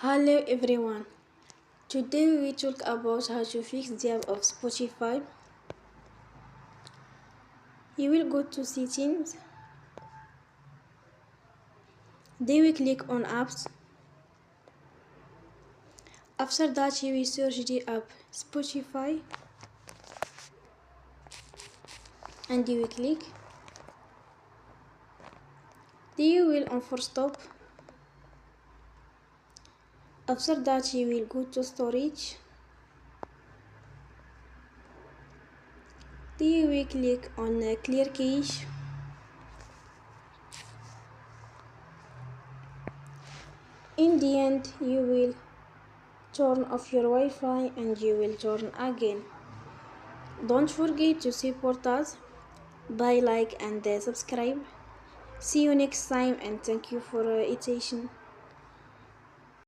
Hello everyone. Today we will talk about how to fix the app of Spotify. You will go to settings. Then we click on apps. After that you will search the app Spotify and you will click. Then you will on force stop. After that you will go to storage. Then you will click on clear cache. In the end you will turn off your Wi-Fi and you will turn again. Don't forget to support us by like and subscribe. See you next time and thank you for attention.